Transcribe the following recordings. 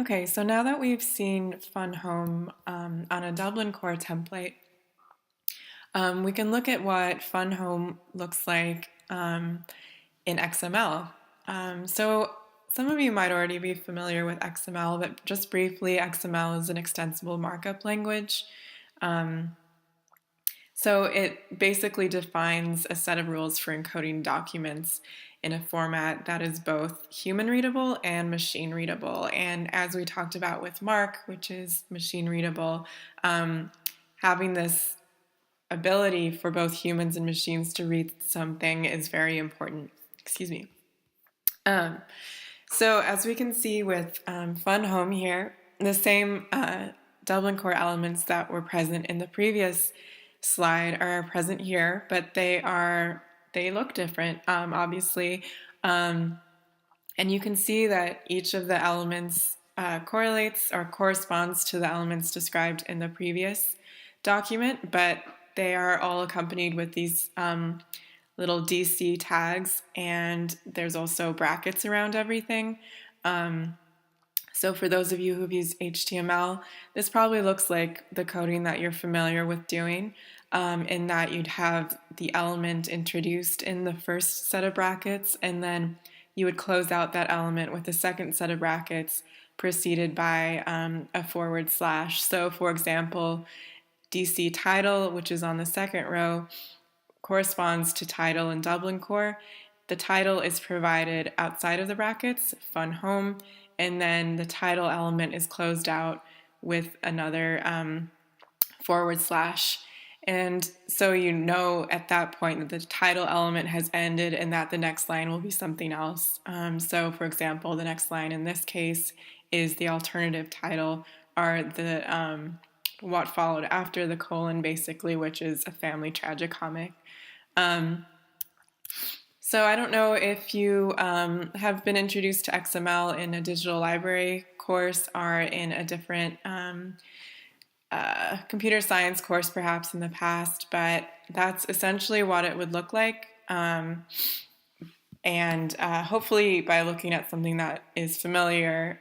Okay, so now that we've seen Fun Home on a Dublin Core template, we can look at what Fun Home looks like in XML. So some of you might already be familiar with XML, but just briefly, XML is an extensible markup language. So it basically defines a set of rules for encoding documents in a format that is both human readable and machine readable. And as we talked about with Mark, which is machine readable, having this ability for both humans and machines to read something is very important. Excuse me. So as we can see with Fun Home here, the same Dublin Core elements that were present in the previous slide are present here, but they look different, obviously. And you can see that each of the elements correlates or corresponds to the elements described in the previous document, but they are all accompanied with these little DC tags, and there's also brackets around everything. So for those of you who've used HTML, this probably looks like the coding that you're familiar with doing, in that you'd have the element introduced in the first set of brackets, and then you would close out that element with a second set of brackets preceded by a forward slash. So for example, DC title, which is on the second row, corresponds to title in Dublin Core. The title is provided outside of the brackets, Fun Home, and then the title element is closed out with another forward slash. And so you know at that point that the title element has ended and that the next line will be something else. So for example, the next line in this case is the alternative title, or the what followed after the colon, basically, which is a family tragicomic. So I don't know if you have been introduced to XML in a digital library course or in a different computer science course perhaps in the past, but that's essentially what it would look like. And hopefully by looking at something that is familiar,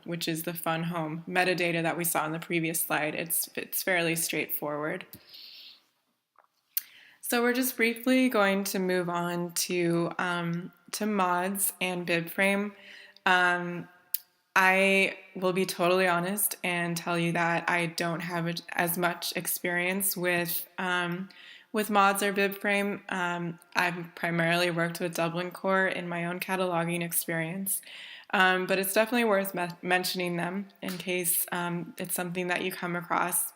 which is the Fun Home metadata that we saw in the previous slide, it's fairly straightforward. So we're just briefly going to move on to mods and BibFrame. I will be totally honest and tell you that I don't have as much experience with mods or BibFrame. I've primarily worked with Dublin Core in my own cataloging experience, but it's definitely worth mentioning them in case it's something that you come across.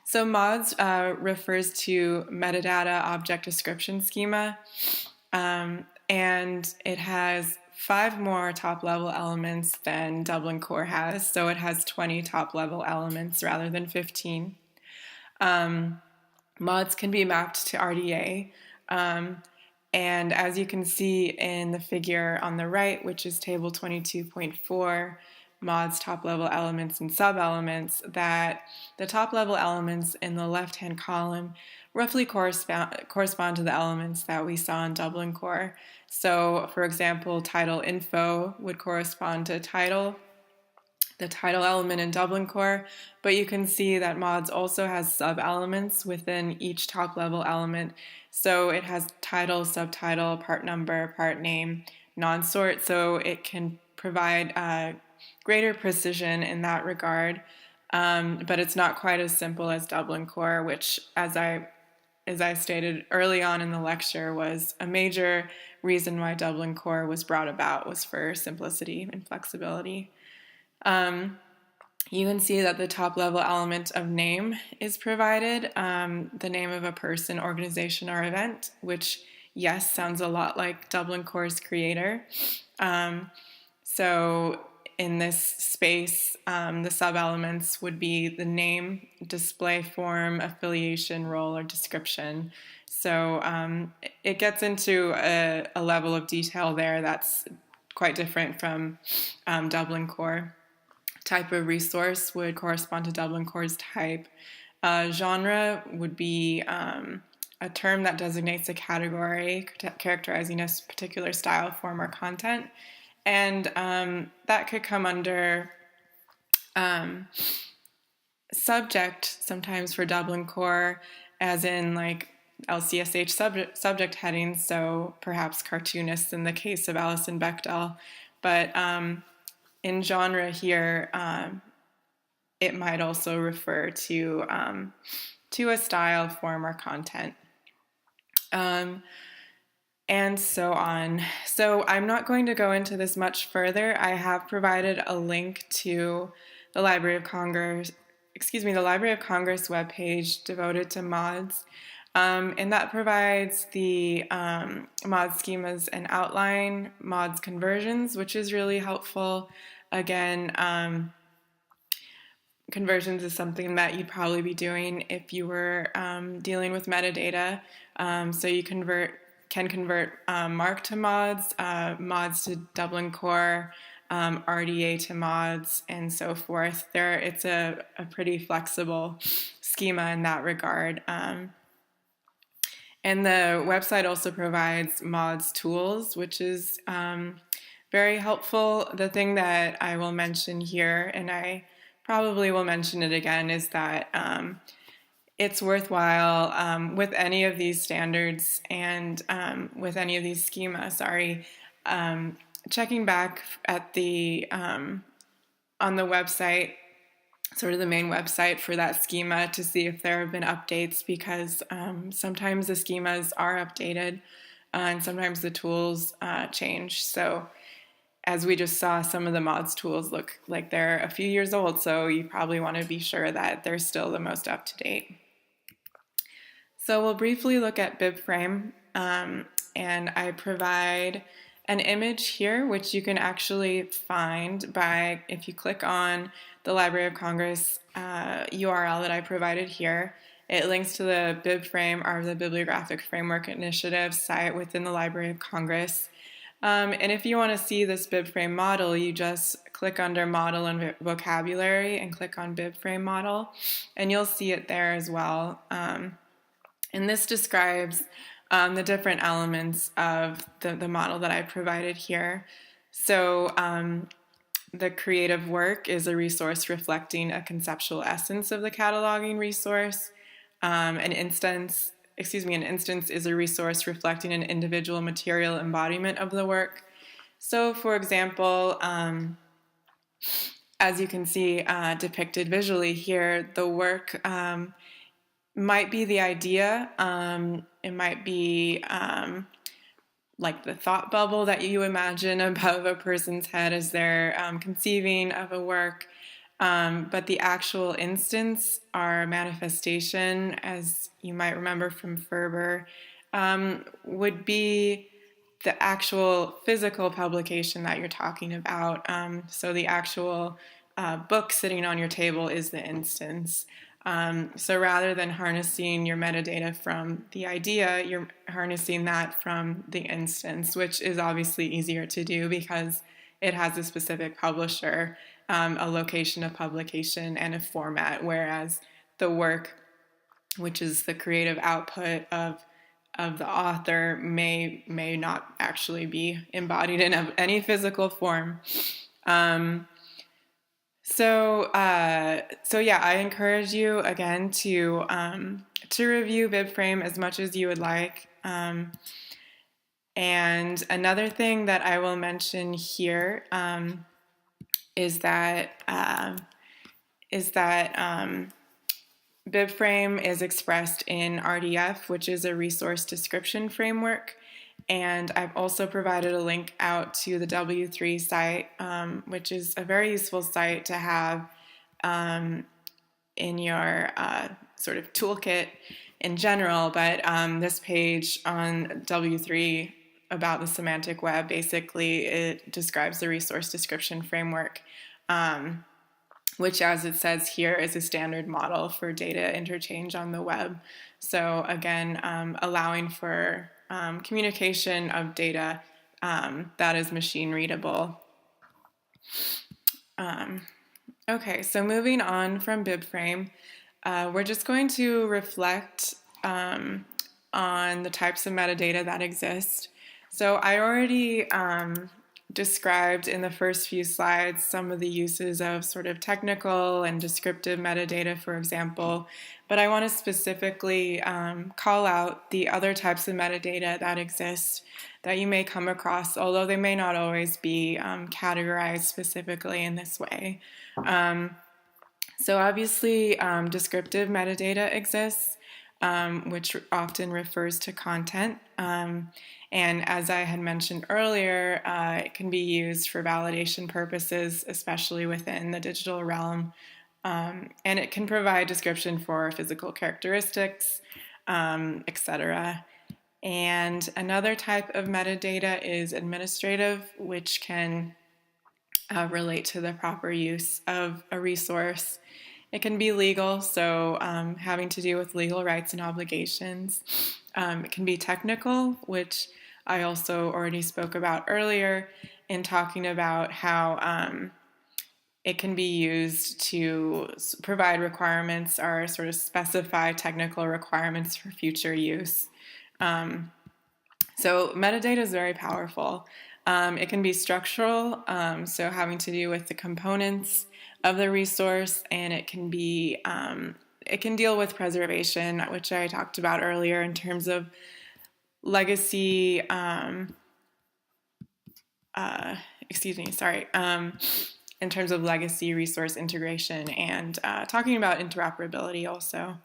So mods refers to metadata object description schema, and it has 5 more top-level elements than Dublin Core has. So it has 20 top-level elements rather than 15. Mods can be mapped to RDA. And as you can see in the figure on the right, which is table 22.4, mods, top-level elements, and sub-elements, that the top-level elements in the left-hand column roughly correspond to the elements that we saw in Dublin Core. So, for example, title info would correspond to title, the title element in Dublin Core, but you can see that mods also has sub-elements within each top-level element. So it has title, subtitle, part number, part name, non-sort, so it can provide greater precision in that regard, but it's not quite as simple as Dublin Core, which, as I stated early on in the lecture, was a major reason why Dublin Core was brought about, was for simplicity and flexibility. You can see that the top level element of name is provided, the name of a person, organization, or event, which, yes, sounds a lot like Dublin Core's creator. So in this space, the sub-elements would be the name, display form, affiliation, role, or description. So it gets into a level of detail there that's quite different from Dublin Core. Type of resource would correspond to Dublin Core's type. Genre would be a term that designates a category characterizing a particular style, form, or content. And that could come under subject sometimes for Dublin Core, as in like LCSH subject headings, so perhaps cartoonists in the case of Alison Bechdel. But in genre here, it might also refer to a style, form, or content. And so on. So I'm not going to go into this much further. I have provided a link to the Library of Congress, the Library of Congress webpage devoted to mods. And that provides the mod schemas and outline, mods conversions, which is really helpful. Again, conversions is something that you'd probably be doing if you were dealing with metadata. So you can convert MARC to mods, mods to Dublin Core, RDA to mods, and so forth. It's a pretty flexible schema in that regard. And the website also provides mods tools, which is very helpful. The thing that I will mention here, and I probably will mention it again, is that it's worthwhile with any of these standards and with any of these schemas, checking back at the on the website, sort of the main website for that schema, to see if there have been updates, because sometimes the schemas are updated and sometimes the tools change. So as we just saw, some of the mods tools look like they're a few years old, so you probably want to be sure that they're still the most up to date. So we'll briefly look at BibFrame, and I provide an image here, which you can actually find by, if you click on the Library of Congress URL that I provided here. It links to the BibFrame, or the Bibliographic Framework Initiative site within the Library of Congress. And if you want to see this BibFrame model, you just click under Model and Vocabulary and click on BibFrame Model, and you'll see it there as well. And this describes the different elements of the model that I provided here. So the creative work is a resource reflecting a conceptual essence of the cataloging resource. An instance is a resource reflecting an individual material embodiment of the work. So, for example, as you can see depicted visually here, the work might be the idea. It might be like the thought bubble that you imagine above a person's head as they're conceiving of a work. But the actual instance, or manifestation, as you might remember from Ferber, would be the actual physical publication that you're talking about. So the actual book sitting on your table is the instance. So rather than harnessing your metadata from the idea, you're harnessing that from the instance, which is obviously easier to do because it has a specific publisher, a location of publication, and a format, whereas the work, which is the creative output of the author, may not actually be embodied in any physical form. So yeah, I encourage you again to review BibFrame as much as you would like. And another thing that I will mention here is that BibFrame is expressed in RDF, which is a resource description framework. And I've also provided a link out to the W3 site, which is a very useful site to have in your sort of toolkit in general. But this page on W3 about the semantic web, basically it describes the resource description framework, which, as it says here, is a standard model for data interchange on the web. So again, allowing for communication of data that is machine readable. Okay, so moving on from BibFrame, we're just going to reflect on the types of metadata that exist. So I already described in the first few slides some of the uses of sort of technical and descriptive metadata, for example, but I want to specifically call out the other types of metadata that exist that you may come across, although they may not always be categorized specifically in this way. So obviously, descriptive metadata exists, which often refers to content. And as I had mentioned earlier, it can be used for validation purposes, especially within the digital realm. And it can provide description for physical characteristics, etc. And another type of metadata is administrative, which can relate to the proper use of a resource. It can be legal, so having to do with legal rights and obligations. It can be technical, which I also already spoke about earlier in talking about how it can be used to provide requirements or sort of specify technical requirements for future use. So metadata is very powerful. It can be structural, so having to do with the components of the resource, and it can deal with preservation, which I talked about earlier in terms of legacy, in terms of legacy resource integration and talking about interoperability also.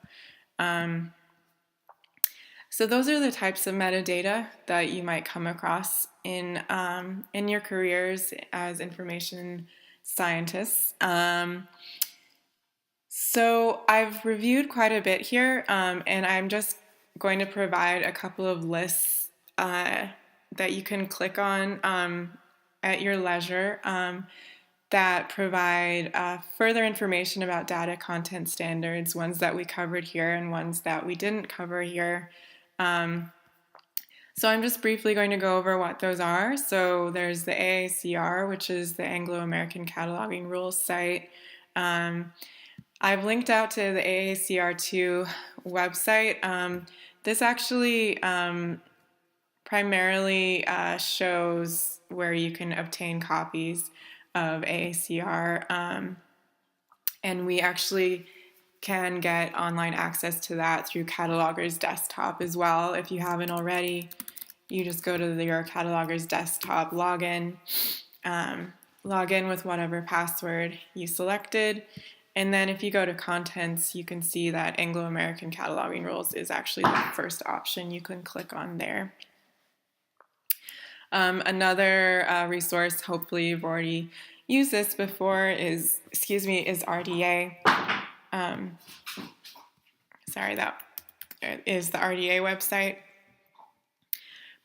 So those are the types of metadata that you might come across in your careers as information scientists. So I've reviewed quite a bit here, and I'm just going to provide a couple of lists that you can click on at your leisure that provide further information about data content standards, ones that we covered here and ones that we didn't cover here. So I'm just briefly going to go over what those are. So there's the AACR, which is the Anglo-American Cataloging Rules site. I've linked out to the AACR2 website. This actually primarily shows where you can obtain copies of AACR, and we actually can get online access to that through Cataloger's desktop as well. If you haven't already, you just go to your Cataloger's desktop, log in with whatever password you selected, and then if you go to contents, you can see that Anglo-American Cataloging Rules is actually the first option you can click on there. Another resource, hopefully you've already used this before, is RDA. That is the RDA website.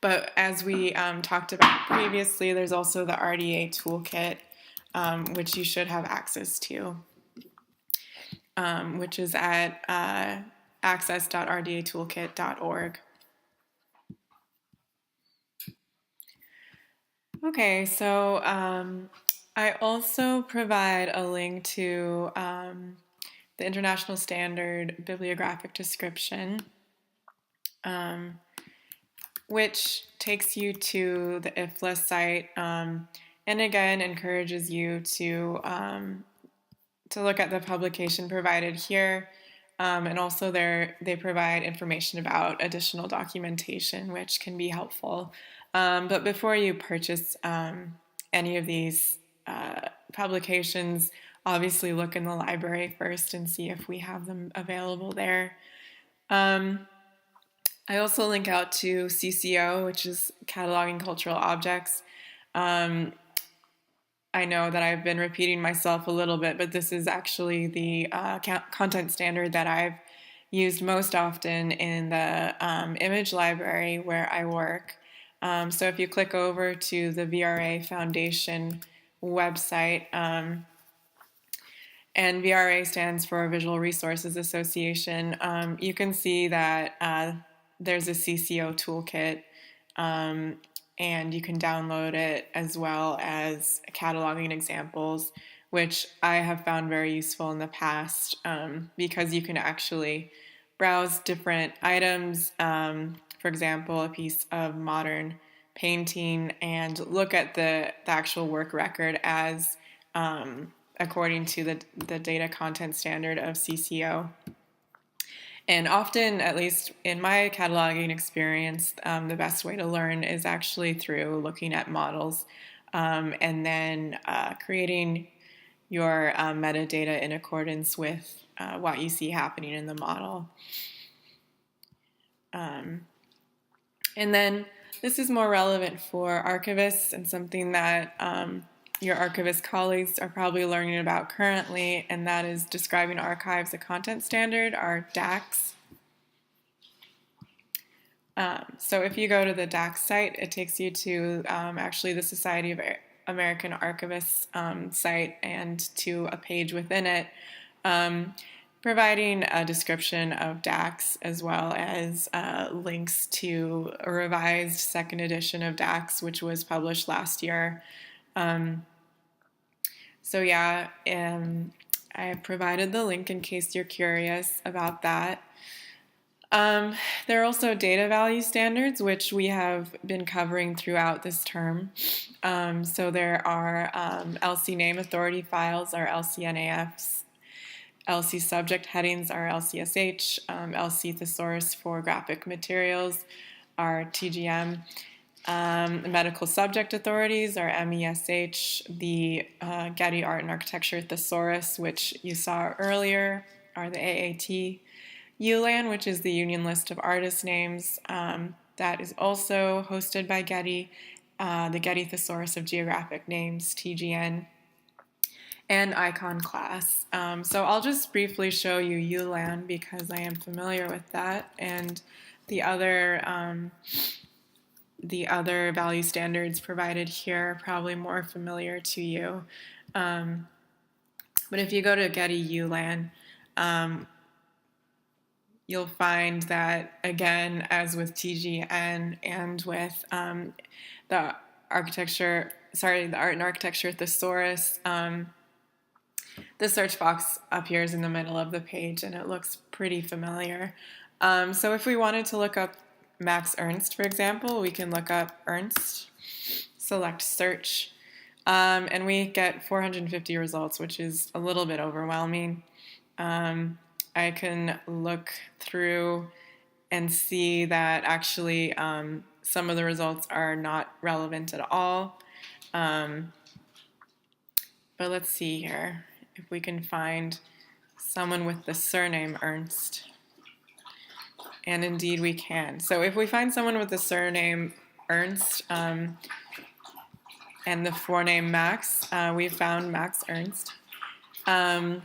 But as we talked about previously, there's also the RDA toolkit, which you should have access to, which is at access.rdatoolkit.org. Okay, so I also provide a link to the International Standard Bibliographic Description, which takes you to the IFLA site, and again encourages you to look at the publication provided here, and also they provide information about additional documentation, which can be helpful. But before you purchase any of these publications, obviously look in the library first and see if we have them available there. I also link out to CCO, which is Cataloging Cultural Objects. I know that I've been repeating myself a little bit, but this is actually the content standard that I've used most often in the image library where I work. So if you click over to the VRA Foundation website, and VRA stands for Visual Resources Association, you can see that there's a CCO toolkit, and you can download it as well as cataloging examples, which I have found very useful in the past, because you can actually browse different items. For example, a piece of modern painting and look at the actual work record as according to the data content standard of CCO. And often, at least in my cataloging experience, the best way to learn is actually through looking at models and then creating your metadata in accordance with what you see happening in the model. And then this is more relevant for archivists and something that your archivist colleagues are probably learning about currently, and that is Describing Archives, a Content Standard, or DACS. So if you go to the DACS site, it takes you to actually the Society of American Archivists site and to a page within it providing a description of DACS as well as links to a revised second edition of DACS, which was published last year. So yeah, I have provided the link in case you're curious about that. There are also data value standards, which we have been covering throughout this term. So there are LC name authority files, or LCNAFs, LC subject headings, are LCSH, LC thesaurus for graphic materials, are TGM, medical subject authorities, are MESH, the Getty Art and Architecture Thesaurus, which you saw earlier, are the AAT, ULAN, which is the Union List of Artist Names, that is also hosted by Getty, the Getty Thesaurus of Geographic Names, TGN, and icon class. So I'll just briefly show you ULAN because I am familiar with that, and the other value standards provided here are probably more familiar to you. But if you go to Getty ULAN, you'll find that, again, as with TGN and with the Art and Architecture Thesaurus, the search box appears in the middle of the page and it looks pretty familiar. So if we wanted to look up Max Ernst, for example, we can look up Ernst, select search, and we get 450 results, which is a little bit overwhelming. I can look through and see that actually some of the results are not relevant at all. But let's see here if we can find someone with the surname Ernst. And indeed we can. So if we find someone with the surname Ernst and the forename Max, we found Max Ernst. And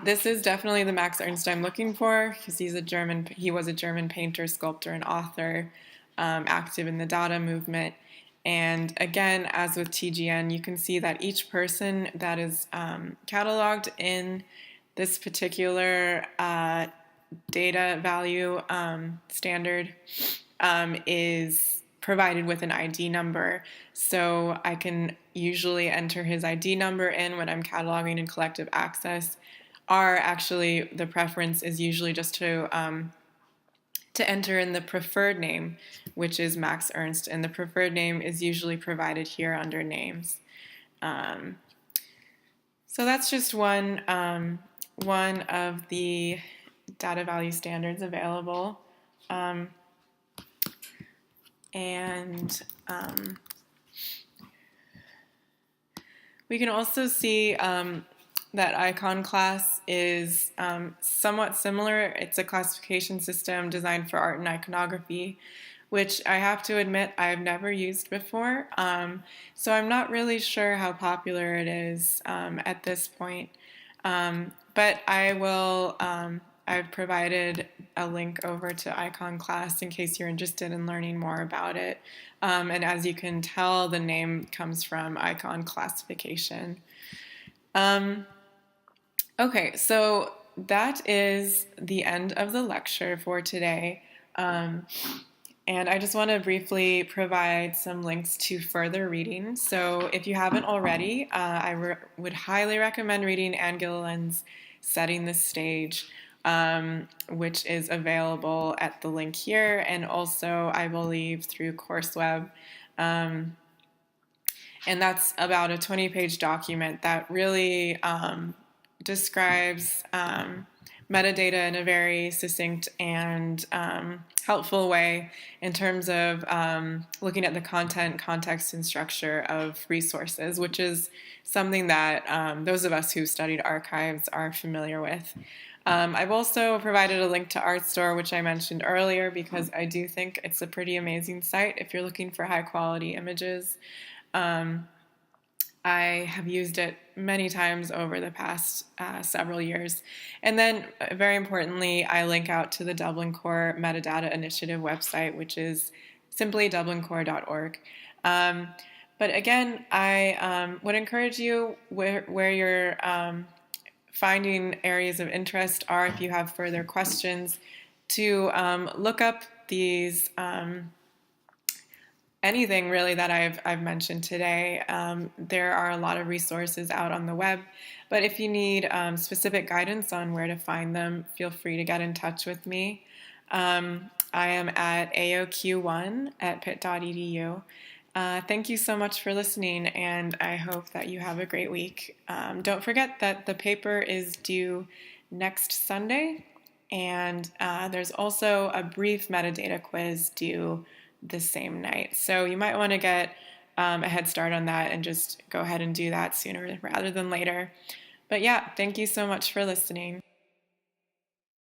this is definitely the Max Ernst I'm looking for because he was a German painter, sculptor, and author, active in the Dada movement. And again, as with TGN, you can see that each person that is cataloged in this particular data value standard is provided with an ID number. So I can usually enter his ID number in when I'm cataloging in collective access. The preference is usually just to enter in the preferred name, which is Max Ernst, and the preferred name is usually provided here under names. So that's just one of the data value standards available. We can also see that icon class is somewhat similar. It's a classification system designed for art and iconography, which I have to admit I've never used before. So I'm not really sure how popular it is at this point. But I've provided a link over to icon class in case you're interested in learning more about it. And as you can tell, the name comes from icon classification. Okay, so that is the end of the lecture for today. And I just want to briefly provide some links to further reading. So if you haven't already, I would highly recommend reading Anne Gilliland's Setting the Stage. which is available at the link here, and also, I believe, through CourseWeb. And that's about a 20-page document that really describes metadata in a very succinct and helpful way in terms of looking at the content, context, and structure of resources, which is something that those of us who studied archives are familiar with. I've also provided a link to Artstor, which I mentioned earlier, because I do think it's a pretty amazing site if you're looking for high quality images. I have used it many times over the past several years. And then, very importantly, I link out to the Dublin Core Metadata Initiative website, which is simply dublincore.org. But again, I would encourage you where you're finding areas of interest are, if you have further questions, to look up these anything really that I've mentioned today. There are a lot of resources out on the web, but if you need specific guidance on where to find them, feel free to get in touch with me. I am at aoq1@pitt.edu. Thank you so much for listening, and I hope that you have a great week. Don't forget that the paper is due next Sunday, and there's also a brief metadata quiz due the same night. So you might want to get a head start on that and just go ahead and do that sooner rather than later. But yeah, thank you so much for listening.